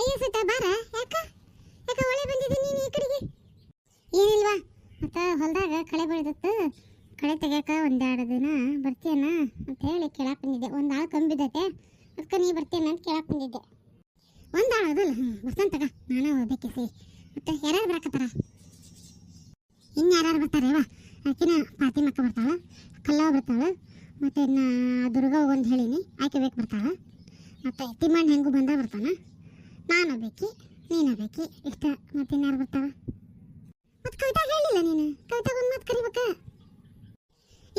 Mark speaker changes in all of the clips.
Speaker 1: ಅಯ್ಯೋ ಸೀತ ಬಾರ. ಯಾಕ ಯಾಕ ಒಳ್ಳೆ ಬಂದಿದ್ದೆ ನೀನು ಈ ಕಡೆಗೆ? ಏನಿಲ್ವಾ, ಮತ್ತು ಹೊಲದಾಗ ಕಳೆ ಬೆಳೆದತ್ತು, ಕಳೆ ತೆಗಿಯಕ್ಕೆ ಒಂದೆರಡು ದಿನ ಬರ್ತೀಯನ ಅಂತ ಹೇಳಿ ಕೇಳಕ್ಕೆ ಬಂದಿದ್ದೆ. ಒಂದು ಆಳು ಕಂಬಿದ್ದೈತೆ, ಅದಕ್ಕೆ ನೀ ಬರ್ತೀಯನ ಅಂತ ಕೇಳಕ್ಕೆ ಬಂದಿದ್ದೆ. ಒಂದು ಆಳು ಅದಲ್ಲ, ಬರ್ತಾನೆ ತಗ, ನಾನೇ ಹೋಗ್ಬೇಕೆ ಸಿ. ಮತ್ತು ಯಾರ್ಯಾರು ಬರಕತ್ತಾರ? ಇನ್ನು ಯಾರ್ಯಾರು ಬರ್ತಾರೇವಾ? ಆಕಿನ ಫಾತಿಮಕ್ಕ ಬರ್ತಾಳೆ, ಕಲ್ಲವ ಬರ್ತಾಳೆ, ಮತ್ತು ಇನ್ನು ದುರ್ಗ ಒಂದು ಹೇಳೀನಿ, ಆಕೆ ಬೇಕು ಬರ್ತಾಳೆ, ಮತ್ತು ತಿಮ್ಮಣ್ಣ ಹೆಂಗೂ ಬಂದ ಬರ್ತಾನೆ, ನಾನು ಬೇಕಿ, ನೀನು ಬೇಕಿ, ಇಷ್ಟ. ಮತ್ತು ಇನ್ಯಾರು ಬರ್ತಾವೆ? ಮತ್ತು ಕವಿತಾ ಹೇಳಿಲ್ಲ ನೀನು? ಕವಿತಾಗ ಒಂದು ಮಾತು ಕರಿಬೇಕ?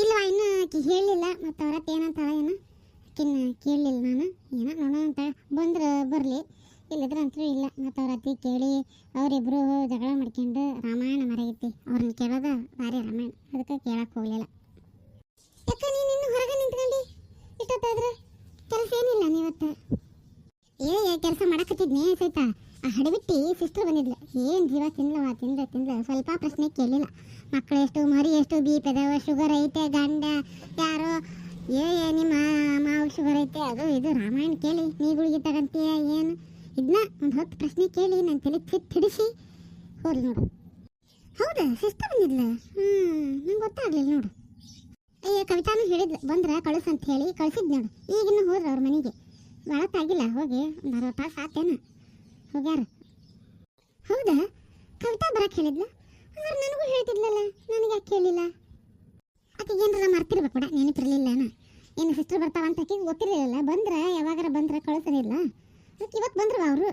Speaker 1: ಇಲ್ವಾ, ಇನ್ನೂ ಆಕೆ ಹೇಳಿಲ್ಲ. ಮತ್ತು ಅವ್ರ ಏನಂತಾಳೆ ಏನು ಆಕಿನ್ನ ಕೇಳಲಿಲ್ಲ ನಾನು. ಏನೋ ನೋಡೋಣ ಅಂತ ಬಂದ್ರೆ ಬರಲಿ, ಇಲ್ಲಿದ್ರೆ ಅಂತೂ ಇಲ್ಲ. ಮತ್ತು ಅವ್ರ ಅತ್ತಿ ಕೇಳಿ ಅವರಿಬ್ಬರು ಜಗಳ ಮಾಡ್ಕೊಂಡು ರಾಮಾಯಣ ಮರಗೈತಿ. ಅವ್ರನ್ನ ಕೇಳೋದು ಭಾರಿ ರಾಮಾಯಣ, ಅದಕ್ಕೆ ಕೇಳಕ್ಕೆ ಹೋಗಲಿಲ್ಲ. ಯಾಕೆ ನೀನು ಇನ್ನೂ ಹೊರಗೆ ನಿಂತ್ಕೊಂಡು ಇಷ್ಟೊತ್ತಾದ್ರೆ ಕೆಲಸ ಏನಿಲ್ಲ ನೀವತ್ತು? ಕೆಲಸ ಮಾಡಕತ್ತಿದ್ನಿ ಸಹಿತ. ಆ ಹಡಬಿಟ್ಟು ಸಿಸ್ಟರ್ ಬಂದಿದ್ಲು, ಏನು ಜೀವ ತಿನ್ಲವ, ತಿಂದ ಸ್ವಲ್ಪ ಪ್ರಶ್ನೆ ಕೇಳಲಿಲ್ಲ. ಮಕ್ಕಳು ಎಷ್ಟು, ಮರಿ ಎಷ್ಟು, ಬಿ.ಪಿ ಅದಾವ, ಶುಗರ್ ಐತೆ, ಗಂಡ ಯಾರೋ, ನಿಮ್ಮ ಮಾವು ಶುಗರ್ ಐತೆ, ಅದು ಇದು ರಾಮಾಯಣ ಕೇಳಿ ನೀ ಗುಳಿಗೆ ತಗಂತೀಯ ಏನು ಇದನ್ನ ಒಂದು 10 ಪ್ರಶ್ನೆ ಕೇಳಿ ನನ್ನ ತಲೆ ಹಿಡಿಸಿ ಹೋಗ್ಲಿ ನೋಡು. ಹೌದಾ, ಸಿಸ್ಟರ್ ಬಂದಿದ್ಲ? ನಂಗೆ ಗೊತ್ತಾಗ್ಲಿಲ್ಲ ನೋಡು. ಅಯ್ಯೋ ಕವಿತಾನು ಹೇಳಿದ್ಲು ಬಂದ್ರೆ ಕಳಿಸು ಅಂತ ಹೇಳಿ ಕಳಿಸಿದ್ ನೋಡು. ಈಗಿನ್ನೂ ಹೋದ್ರು ಅವ್ರ ಮನೆಗೆ, ಭಾಳತ್ತಾಗಿಲ್ಲ ಹೋಗಿ, ಒಂದು 60 ತಾಸು ಆತೇನು ಹೋಗ್ಯಾರ. ಹೌದಾ, ಕವಿತಾ ಬರಕ್ಕೆ ಹೇಳಿದ್ಲ? ಅಂದ್ರೆ ನನಗೂ ಹೇಳ್ತಿದ್ಲಲ್ಲ, ನನಗೆ ಯಾಕೆ ಹೇಳಿಲ್ಲ? ಆಕೆಗೆ ಏನಾರ ಮರ್ತಿರ್ಬೇಕು ಕೂಡ, ನೆನಪಿರಲಿಲ್ಲನ. ಏನು ಸಿಸ್ಟರ್ ಬರ್ತಾವ ಅಂತ ಆಕೆಗೆ ಗೊತ್ತಿರಲಿಲ್ಲ. ಬಂದ್ರೆ ಯಾವಾಗಾರ ಬಂದ್ರೆ ಕಳಿಸೋದಿಲ್ಲ. ಅದಕ್ಕೆ ಇವತ್ತು ಬಂದ್ರು ಅವರು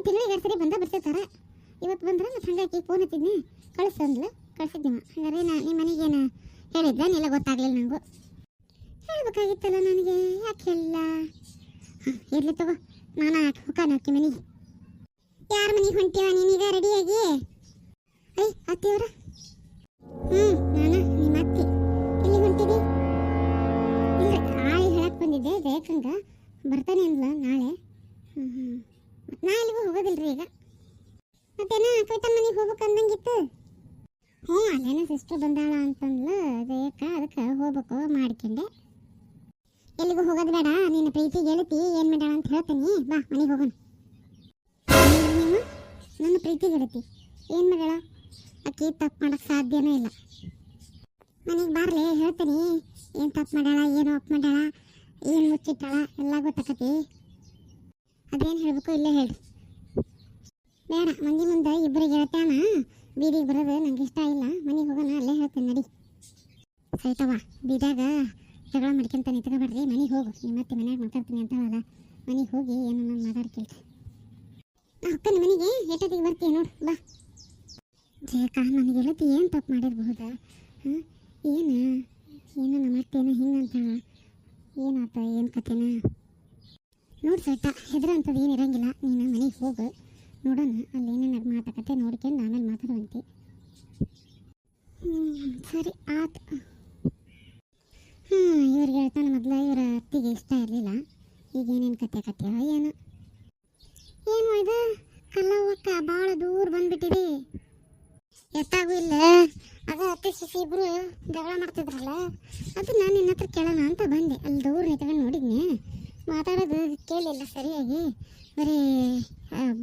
Speaker 1: ತಿಂಗಳಿಗೆ 2 ಸರಿ ಬರ್ತಿರ್ತಾರೆ. ಇವತ್ತು ಬಂದ್ರೆ ಮತ್ತು ಹಂಗಾಗಿ ಫೋನ್ ಹಚ್ಚಿದ್ನಿ, ಕಳಿಸಂದ್ಲು, ಕಳಿಸಿದ್ದೀವ. ಹಂಗಾರೆ ನಿಮ್ಮ ಮನೆಗೇನು ಹೇಳಿದ್ದ? ನೀಲ್ಲ ಗೊತ್ತಾಗ್ಲಿಲ್ಲ. ನನಗೂ ಹೇಳ್ಬೇಕಾಗಿತ್ತಲ್ಲ, ನನಗೆ ಯಾಕೆ ಹೇಳಿಲ್ಲ? ಇರ್ಲಿ ತಗೋ, ನಾನು ಹೋಗಾನ ಅಕ್ಕಿ ಮನೆಗೆ. ಯಾರ ಮನೆಗೆ ಹೊಂಟೀವ ನೀನೀಗ ರೆಡಿಯಾಗಿ? ಅತ್ತಿಯವರ? ನಾನು ನಿಮ್ಮ ಅತ್ತಿ. ಎಲ್ಲಿ ಹೊಂಟಿದಿ? ಇಲ್ಲ, ಆಳಿ ಹೇಳಕ್ಕೆ ಬಂದಿದ್ದೆ ಜಯಕ್ಕಂಗ ಬರ್ತಾನೆ ಅಂದ್ಲ ನಾಳೆ. ನಾ ಎಲ್ಲಿಗೂ ಹೋಗೋದಿಲ್ರಿ ಈಗ. ಮತ್ತೇನ ಕವಿತನ ಮನೆಗೆ ಹೋಗ್ಬೇಕು ಅಂದಂಗಿತ್ತು. ಅಲ್ಲೇನ ಸಿಸ್ಟರ್ ಬಂದಾಳ ಅಂತಂದ್ಲು ಜಯಕ್ಕ, ಅದಕ್ಕೆ ಹೋಗ್ಬೇಕು ಮಾಡ್ಕೊಂಡೆ. ಎಲ್ಲಿಗೂ ಹೋಗೋದು ಬೇಡ, ನಿನ್ನ ಪ್ರೀತಿ ಗೆಳತಿ ಏನು ಮಾಡ್ಯಾಳ ಅಂತ ಹೇಳ್ತೀನಿ, ಬಾ ಮನೆಗೆ ಹೋಗೋಣ. ನೀವು ನನ್ನ ಪ್ರೀತಿ ಗೆಳತಿ ಏನು ಮಾಡ್ಯಾಳ? ಆಕೆ ತಪ್ಪು ಮಾಡೋಕ್ಕೆ ಸಾಧ್ಯನೇ ಇಲ್ಲ. ಮನೆಗೆ ಬಾರ್ಲೆ ಹೇಳ್ತೀನಿ, ಏನು ತಪ್ಪು ಮಾಡ್ಯಾಳ, ಏನು ಒಪ್ಪು ಮಾಡ್ಯಾಳ, ಏನು ಮುಚ್ಚಿಟ್ಟಾಳ ಎಲ್ಲ ಗೊತ್ತಾಕತಿ. ಅದೇನು ಹೇಳ್ಬೇಕು ಇಲ್ಲೇ ಹೇಳಿ. ಬೇಡ, ಮಂದಿ ಮುಂದೆ ಇಬ್ಬರಿಗೆ ಹೇಳ್ತಾನ ಬೀದಿಗೆ ಬರೋದು ನಂಗೆ ಇಷ್ಟ ಇಲ್ಲ. ಮನೆಗೆ ಹೋಗೋಣ, ಅಲ್ಲೇ ಹೇಳ್ತೀನಿ ನಡಿ. ಸೈತವ್ವ, ಬೀದಾಗ ಜಗಳ ಮಾಡ್ಕೊಂತ ನಿಂತ್ಕೊಬೇಡ್ರಿ, ಮನೆಗೆ ಹೋಗು. ನಿಮ್ಮ ಮತ್ತೆ ಮನ್ಯಾಗ ಮಾತಾಡ್ತೀನಿ ಅಂತ ಹೇಳಲ್ಲ, ಮನೆಗೆ ಹೋಗಿ ಏನು ನಾನು ಮಾತಾಡ್ಕೇಳ್ರಿ. ನಾ ಹೊಕ್ಕನ ಮನೆಗೆ ಎಷ್ಟೊತ್ತಿಗೆ ಬರ್ತೀಯ ನೋಡು, ಬಾ. ಜಯಕ್ಕ, ನನಗೆ ಹೇಳತ್ತಿ ಏನು ತಪ್ಪು ಮಾಡಿರ್ಬಹುದಾ? ಏನು ನಮ್ಮ ಅತ್ತೇನ ಹಿಂಗಂತಾಳ, ಏನಾತ ಏನು ಕತೆನ? ನೋಡಿ ಸೈತ, ಹೆದರಂಥದ್ದು ಏನು ಇರಂಗಿಲ್ಲ. ನೀನು ಮನೆಗೆ ಹೋಗು, ನೋಡೋಣ ಅಲ್ಲಿ ಏನೇನು ಮಾತಾಕತ್ತೆ ನೋಡ್ಕೊಂಡು ಆಮೇಲೆ ಮಾತಾಡುವಂತೆ. ಸರಿ ಆತು. ಇವ್ರಿಗೆ ಹೇಳ್ತಾನೆ ಮೊದಲು ಇವರ ಅತ್ತಿಗೆ ಇಷ್ಟ ಇರಲಿಲ್ಲ, ಈಗ ಏನೇನು ಕತೆ ಏನು ಇದು ಕಲ್ಲವ್ವಕ್ಕ ಭಾಳ ದೂರ ಬಂದ್ಬಿಟ್ಟಿದೆ. ಎಷ್ಟಾಗೂ ಇಲ್ಲ, ಅದು ಅತ್ತೆ ಶಿಶಿ ಇಬ್ಬರು ಜಗಳ ಮಾಡ್ತಿದ್ರಲ್ಲ, ಅದು ನಾನು ನಿನ್ನ ಹತ್ರ ಕೇಳೋಣ ಅಂತ ಬಂದೆ. ಅಲ್ಲಿ ದೂರ ನಿಂತ್ಕೊಂಡು ನೋಡಿದ್ನೆ, ಮಾತಾಡೋದು ಕೇಳಿಲ್ಲ ಸರಿಯಾಗಿ, ಬರೀ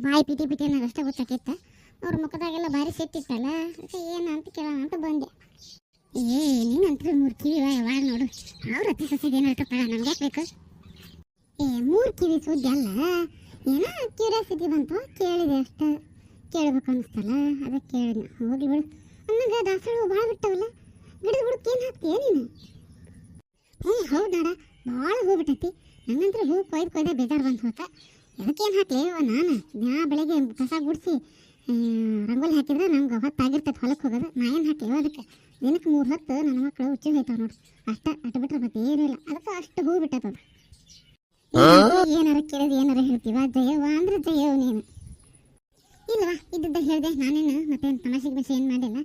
Speaker 1: ಬಾಯಿ ಪಿಟಿ ಅನ್ನೋದು ಅಷ್ಟೇ ಗೊತ್ತಾಕಿತ್ತ. ಅವ್ರ ಮುಖದಾಗೆಲ್ಲ ಭಾರಿ ಸಿಟ್ಟಿತ್ತಲ್ಲ, ಅದಕ್ಕೆ ಏನು ಅಂತ ಕೇಳೋಣ ಅಂತ ಬಂದೆ. ನೀನಂತೂ 3 ಕಿವಿ ಯಾವಾಗ ನೋಡು, ಅವ್ರ ಅತ್ತೆ ಸೊಸೆಗೆ ಏನು ಹೇಳ್ತಪ್ಪ, ನಮ್ಗೆ ಯಾಕೆ ಬೇಕು? 3 ಕಿವಿ ಸುದ್ದಿ ಅಲ್ಲ, ಏನೋ ಕ್ಯೂರಿಯಾಸಿಟಿ ಬಂತು, ಕೇಳಿದೆ ಅಷ್ಟೇ. ಕೇಳಬೇಕು ಅನ್ನಿಸ್ತಲ್ಲ, ಅದಕ್ಕೆ ಕೇಳಿದ್ನ. ಹೋಗಿ ಬಿಡು, ಅನ್ನಂಗೆ ದಾಸಳು ಭಾಳ ಬಿಟ್ಟವಲ್ಲ, ಗಿಡದ ಬುಡಕ್ಕೆ ಏನು ಹಾಕ್ತೀಯ ನೀನು? ಹೌದಾಡ, ಭಾಳ ಹೋಗ್ಬಿಟ್ಟೈತಿ. ನಂಗಂತೂ ಹೂ ಕೊಯ್ದೆ ಬೇಜಾರು ಬಂದು ಹೋತ. ಅದಕ್ಕೇನು ಹಾಕ್ಲಿ ನಾನು ದಿನ ಬೆಳಗ್ಗೆ ಕಸ ಗುಡಿಸಿ ರಂಗೋಲಿ ಹಾಕಿದ್ರೆ ನಮ್ಗೆ ಹೊತ್ತಾಗಿರ್ತೈತೆ ಹೊಲಕ್ಕೆ ಹೋಗೋದು. ನಾ ಏನು ಹಾಕ್ಲಿ ಅದಕ್ಕೆ? ದಿನಕ್ಕೆ 3 ಹೊತ್ತು ನನ್ನ ಮಕ್ಕಳು ಹುಚ್ಚಿ ಹೋಯ್ತಾವೆ ನೋಡು, ಅಷ್ಟು ಬಿಟ್ರೆ ಮತ್ತೆ ಏನಿಲ್ಲ. ಅದಕ್ಕೆ ಅಷ್ಟು ಹೂ ಬಿಟ್ಟೈತದ. ಏನಾರ ಕೇಳಿದ್ರೆ ಏನಾರ ಹೇಳ್ತೀವ, ಜಯವ ಅಂದ್ರೆ ಜಯವ ನೀನು. ಇಲ್ಲವಾ, ಇದ್ದದ್ದ ಹೇಳಿದೆ ನಾನೇನು, ಮತ್ತೇನು ತಮಾಷೆಗೆ ಬೇಸಿ ಏನು ಮಾಡಿಲ್ಲ,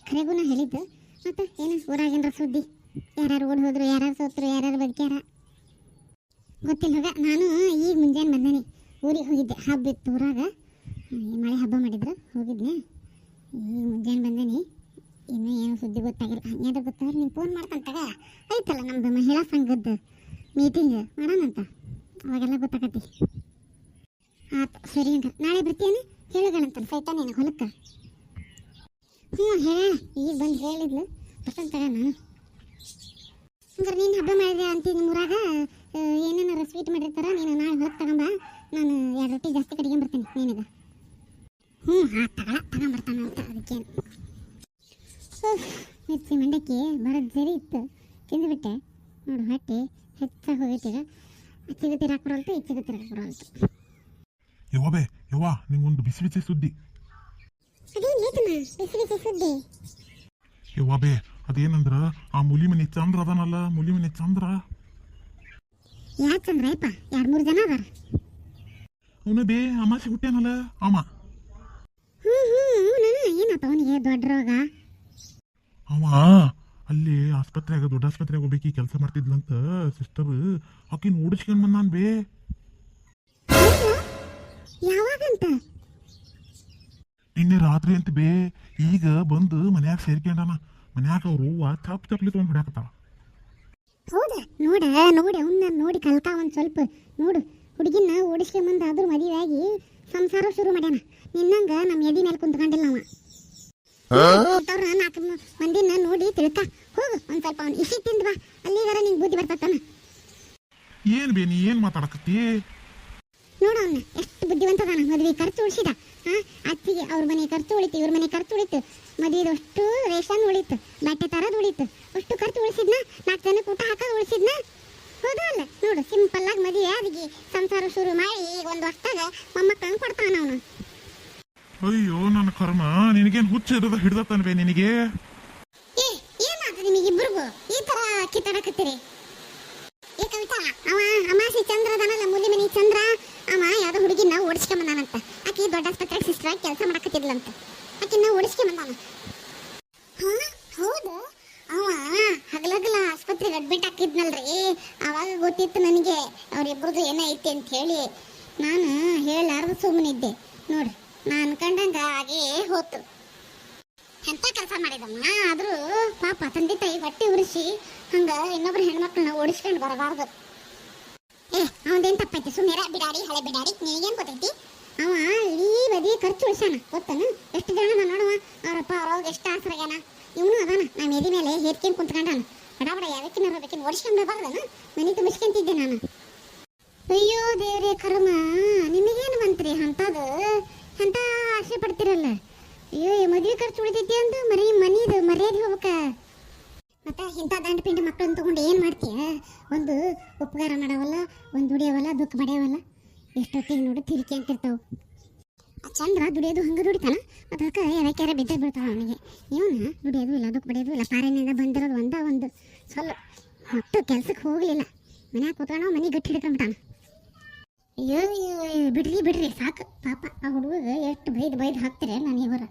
Speaker 1: ಖರೆಗೂ ನಾ ಹೇಳಿದ್ದು. ಮತ್ತು ಏನು ಊರಾಗೇನಾರ ಸುದ್ದಿ, ಯಾರ್ಯಾರು ಓಡಿ ಹೋದ್ರು, ಯಾರ್ಯಾರು ಸೋತರು, ಯಾರ್ಯಾರು ಬದುಕ್ಯಾರ ಗೊತ್ತಿಲ್ಲ. ಹೋಗ ನಾನು ಈಗ ಮುಂಜಾನೆ ಬಂದೇನೆ, ಊರಿಗೆ ಹೋಗಿದ್ದೆ, ಹಬ್ಬ ಇತ್ತು ಊರಾಗ, ಮಳೆ ಹಬ್ಬ ಮಾಡಿದ್ರು, ಹೋಗಿದ್ನೆ. ಈಗ ಮುಂಜಾನೆ ಬಂದೇನೆ, ಇನ್ನೂ ಏನು ಸುದ್ದಿ ಗೊತ್ತಾಗಿಲ್ಲ. ಹಂಗೇನಾದ್ರು ಗೊತ್ತಾದ್ರೆ ನೀನು ಫೋನ್ ಮಾಡ್ಕೊಂತಾಗ ಐತಲ್ಲ ನಮ್ಮದು ಮಹಿಳಾ ಸಂಘದ ಮೀಟಿಂಗ್ ಮಾಡೋಣಂತ, ಅವಾಗೆಲ್ಲ ಗೊತ್ತಾಗತ್ತಿ. ಆತು ಸರಿ ಹಂಗ ನಾಳೆ ಬರ್ತೀಯನ ಹೇಳಗಳಂತ ಸೈತಾನ ನಿನಗೆ ಹೊಲಕ್ಕೆ. ಹ್ಞೂ ಹೇಳ ಈಗ ಬಂದು ಹೇಳಿದ್ಲು ಬರ್ತಂತ ತಗೋಣ. ಹಂಗಾರೆ ನೀನು ಹಬ್ಬ ಮಾಡಿದೆ ಅಂತ ನಿಮ್ಮೂರಾಗ ಏನೇನಾರ ಸ್ವೀಟ್ ಮಾಡಿರ್ತಾರ, ನೀನು ನಾಳೆ ಹೊರಗೆ ತಗೊಂಬ, ನಾನು 2 ರೊಟ್ಟಿ ಜಾಸ್ತಿ ಕಡಿಗೆ ಬರ್ತೀನಿ ನಿನಗೆ. ಹ್ಞೂ ತಗೊಂಬರ್ತಾನ ಅಂತ ಅದಕ್ಕೇನು. ಮಿರ್ಚಿ ಮಂಡಕ್ಕಿ ಬರೋದು ಸರಿ ಇತ್ತು, ತಿಂದುಬಿಟ್ಟೆ ನೋಡು, ಹೊಟ್ಟೆ ಹೆಚ್ಚಾಗಿ ಹೋಗೈತೆ. ಈಗ ಅಚ್ಚಿಗೆ ತಿರಾಕ್ ಬರೋಲ್ತು, ಇಚ್ಚಿಗೆ ತಿರಾಕ್ ಬರೋಲ್ತು.
Speaker 2: ಯವ್ವಬೇ ಯವ್ವ, ನಿಂಗೊಂದು ಬಿಸಿ ಬಿಸಿ ಸುದ್ದಿ.
Speaker 1: ಅದೇನು ಏತನ ಬಿಸಿ ಬಿಸಿ ಸುದ್ದಿ?
Speaker 2: ಯವ್ವಬೇ ಅದೇನಂದ್ರ ಆ ಮುಲಿ ಮನೆ ಚಂದ್ರ ಅದಾನಲ್ಲ, ಮುಲಿ ಮನೆ ಚಂದ್ರ.
Speaker 1: ಯಾಕೆ ಚಂದ್ರ ಅಯ್ಯಪ್ಪ? 2-3 ಜನ ಅದಾರ.
Speaker 2: ಅವನ ಬೇ ಅಮಾಸಿ ಹುಟ್ಟ್ಯಾನಲ್ಲ ಅವ.
Speaker 1: ಏನಾತ ಅವನಿಗೆ ದೊಡ್ಡ ರೋಗ?
Speaker 2: ಅವ ಅಲ್ಲಿ ಆಸ್ಪತ್ರೆಯಾಗ, ದೊಡ್ಡ ಆಸ್ಪತ್ರೆಗೆ ಹೋಗ್ಬೇಕಿ ಕೆಲಸ ಮಾಡ್ತಿದ್ಲಂತ ಸಿಸ್ಟರ್, ಆಕಿನ ಓಡಿಸ್ಕೊಂಡ್ ಬಂದಾನ್ ಬೇ.
Speaker 1: ಯಾವಾಗಂತ?
Speaker 2: ನಿನ್ನೆ ರಾತ್ರಿ ಅಂತ ಬೇ. ಈಗ ಬಂದು ಮನ್ಯಾಗ ಸೇರ್ಕೊಂಡಾನ. ಮನ್ಯಾಗ ಅವ್ರು ಚಾಪ್ ಚಾಪ್ಲಿ ತೊಗೊಂಡು ಹೊಡ್ಯಾಕತ್ತಾಳ.
Speaker 1: ಹೌದಾ? ನೋಡಿ ಅವನ್ನ ನೋಡಿ ಕಲ್ಕ ಒಂದು ಸ್ವಲ್ಪ ನೋಡು. ಹುಡುಗಿನ ಓಡಿಸ್ಕೊಂಬಂದು ಆದ್ರೂ ಮದುವೆ ಆಗಿ ಸಂಸಾರ ಶುರು ಮಾಡ್ಯಾನ. ನಿನ್ನಂಗ ನಮ್ಮ ಎದಿ ಮೇಲೆ ಕುಂತ್ಕೊಂಡಿಲ್ಲ ಅವ. 4 ಮಂದಿನ ನೋಡಿ ತಿಳ್ಕ ಹೋಗು. ಒಂದು ಸ್ವಲ್ಪ ಅವ್ನು ಇಸಿ ತಿಂದು ಬಾ, ಅಲ್ಲಿಗಾರ ನಿಂಗೆ ಬುದ್ಧಿ ಬರ್ತತಾನ.
Speaker 2: ಏನ್ ಬೇ ನೀ ಏನ್ ಮಾತಾಡಕತ್ತಿ?
Speaker 1: ನೋಡು ಅವನ್ನ ಎಷ್ಟು ಬುದ್ಧಿವಂತದಾನ. ಮದುವೆ ಖರ್ಚು ಉಳಿಸಿದ. ಅತ್ತಿಗೆ ಅವ್ರ ಮನೆ ಖರ್ಚು ಉಳಿತು, ಇವ್ರ ಮನೆ ಖರ್ಚು ಉಳಿತು, ಮದುವೆದು ಅಷ್ಟು ರೇಷನ್ ಉಳಿತು, ಬಟ್ಟೆ ತರೋದು ಉಳಿತು, ಅಷ್ಟು ಖರ್ಚು ಉಳಿಸಿದ್ನ. 4 ಜನಕ್ಕೆ ಊಟ ಹಾಕೋದು ಉಳಿಸಿದ್ನ. ಹೌದಾ ಅಲ್ಲ? ನೋಡು, ಸಿಂಪಲ್ ಆಗಿ ಮದುವೆ ಆಗಿ ಸಂಸಾರ ಶುರು ಮಾಡಿ ಈಗ 1 ವರ್ಷದಾಗ ಮೊಮ್ಮಕ್ಕಳನ್ನು ಕೊಡ್ತಾನ ಅವನು.
Speaker 2: ಅಯ್ಯೋ ನನ್ನ ಕರ್ಮ, ನಿನಗೇನು ಹುಚ್ಚ ಹಿಡ್ದತ್ತಾನ ಬೇ ನಿನಗೆ?
Speaker 1: ಏನಾದ್ರು ನಿಮಗಿಬ್ಬರಿಗೂ ಈ ತರ ಕಿತ್ತಾಡಕತ್ತೀರಿ? ಈ ಕವಿತಾ, ಅವ ಅಮಾಸಿ ಚಂದ್ರ ಅದಾನಲ್ಲ, ಮುಲಿ ಮನಿ ಚಂದ್ರ, ಅವ ಯಾವ್ದೋ ಹುಡುಗಿನ ಓಡಿಸ್ಕೊಂಬಂದಾನಂತ. ಆಕಿ ದೊಡ್ಡ ಆಸ್ಪತ್ರೆಗೆ ಸಿಸ್ಟರ್ ಆಗಿ ಕೆಲಸ ಮಾಡಕತ್ತಿದ್ಲಂತ. ಆಕಿನ ಓಡಿಸ್ಕೊಂಬಂದಾನ. ಹೌದು, ಅವ ಹಗಲಗಲ ಆಸ್ಪತ್ರೆಗೆ ಅಡ್ಮಿಟ್ ಹಾಕಿದ್ನಲ್ರಿ. ಅವಾಗ ಗೊತ್ತಿತ್ತು ನನಗೆ ಅವ್ರಿಬ್ರದ್ದು ಏನೋ ಐತಿ ಅಂತ ಹೇಳಿ. ನಾನು ಹೇಳಾರ್ದು ಸುಮ್ಮನಿದ್ದೆ. ನೋಡ್ರಿ, ನಾನು ಅನ್ಕೊಂಡಂಗ ಆಗೇ ಹೋತು. ಎಂತ ಕೆಲಸ ಮಾಡಿದಮ್ಮ. ಆದ್ರೂ ಪಾಪ ತಂದೆ ತಾಯಿ ಹೊಟ್ಟೆ ಉರಿಸಿ ಹಂಗ ಇನ್ನೊಬ್ರು ಹೆಣ್ಮಕ್ಳನ್ನ ಓಡಿಸ್ಕೊಂಡು ಬರಬಾರ್ದು. ಅವನದೇನು ತಪ್ಪೈತಿ? ಸುಮ್ಮನೆ ಬಿಡಾಡಿ, ಹಳೆ ಬಿಡಾಡಿ, ನಿನಗೇನು ಗೊತ್ತೈತಿ? ಅವ ಇಡೀ ಬದಿ ಖರ್ಚು ಉಳಿಸಾನ. ಗೊತ್ತಾನ ಎಷ್ಟು ಜನ ನೋಡುವ, ಅವರಪ್ಪ ಅವ್ರವ್ಗ ಎಷ್ಟು ಆಸರಾಗ್ಯಾನ. ಇವನು ಅದಾನ ನಮ್ಮ ಎದಿ ಮೇಲೆ ಹೇರ್ಕೊಂಡು ಕುಂತ್ಕೊಂಡಾನ. ಬಡ ಯಾವಕ್ಕಿನಾರ ಬೇಕಿನ ಓಡಿಸ್ಕೊಂಡು ಬರಬಾರ್ದನ? ಮನೆ ತುಂಬಿಸ್ಕೊಂತಿದ್ದೆ ನಾನು. ಅಯ್ಯೋ ದೇವ್ರೇ ಕರ್ಮ, ನಿಮಗೇನು ಬಂತ್ರಿ ಅಂತದು? ಅಂತ ಆಸೆ ಪಡ್ತಿರಲ್ಲ. ಅಯ್ಯೋ, ಮದುವೆ ಖರ್ಚು ಉಳಿತೈತಿ ಅಂತ ಮನಿದು ಮರ್ಯಾದೆ ಹೋಗ್ಬೇಕ. ಮತ್ತೆ ಇಂಥ ದಂಡ ಪಿಂಡಿ ಮಕ್ಕಳನ್ನ ತಗೊಂಡು ಏನು ಮಾಡ್ತೀಯ? ಒಂದು ಉಪಕಾರ ಮಾಡವಲ್ಲ, ಒಂದು ದುಡಿಯವಲ್ಲ, ದುಃಖ ಬಡಿಯವಲ್ಲ. ಎಷ್ಟೊತ್ತಿಗೆ ನೋಡಿ ತಿರುಕಿ ಅಂತಿರ್ತಾವೆ. ಚಂದ್ರ ದುಡಿಯೋದು ಹಂಗೆ ದುಡಿತಾನ, ಅದಕ್ಕೆ ಯಾವ್ಯಾಕ್ಯಾರ ಬಿದ್ದ ಬೀಳ್ತಾವ ಅವನಿಗೆ. ಇವನ ದುಡಿಯೋದು ಇಲ್ಲ, ದುಃಖ ಬಡಿಯೋದು ಇಲ್ಲ. ಪಾರಿನಿಂದ ಬಂದಿರೋದು ಒಂದು ಸ್ವಲ್ಪ ಮತ್ತು ಕೆಲ್ಸಕ್ಕೆ ಹೋಗಲಿಲ್ಲ. ಮನ್ಯಾಗ ಕೂತ್ಕೊಂಡು ಮನೆ ಗಟ್ಟಿ ಹಿಡ್ಕೊಂಡ್ಬಿಟ್ಟಾನ. ಅಯ್ಯೋ ಬಿಡ್ರಿ ಸಾಕು. ಪಾಪ ಆ ಹುಡುಗ ಎಷ್ಟು ಬೈದು ಹಾಕ್ತೀರಿ ನಾನು ಇವರ.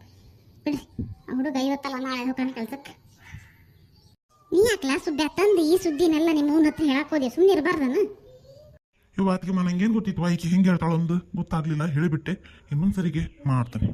Speaker 1: ಬಿಡ್ರಿ, ಆ ಹುಡುಗ ಇವತ್ತಲ್ಲ ನಾಳೆ ಹೋಗೋಣ ಕೆಲ್ಸಕ್ಕೆ. ನೀ ಯಾಕಲ ಸುದ್ದಿ ತಂದು ಈ ಸುದ್ದಿನೆಲ್ಲ ನಿಮ್ಮ ಅವ್ನ ಹತ್ರ ಹೇಳಕ್ ಹೋದೆ? ಸುಮ್ಮನೆ ಇರಬಾರ್ದನ?
Speaker 2: ಇವತ್ತಿಗೆ ನನಗೇನು ಗೊತ್ತಿತ್ತು, ಆಯ್ಕೆ ಹೆಂಗೆ ಹೇಳ್ತಾಳೊಂದು ಗೊತ್ತಾಗ್ಲಿಲ್ಲ, ಹೇಳಿಬಿಟ್ಟೆ. ಇನ್ನೊಂದ್ಸರಿಗೆ ಮಾಡ್ತಾನೆ.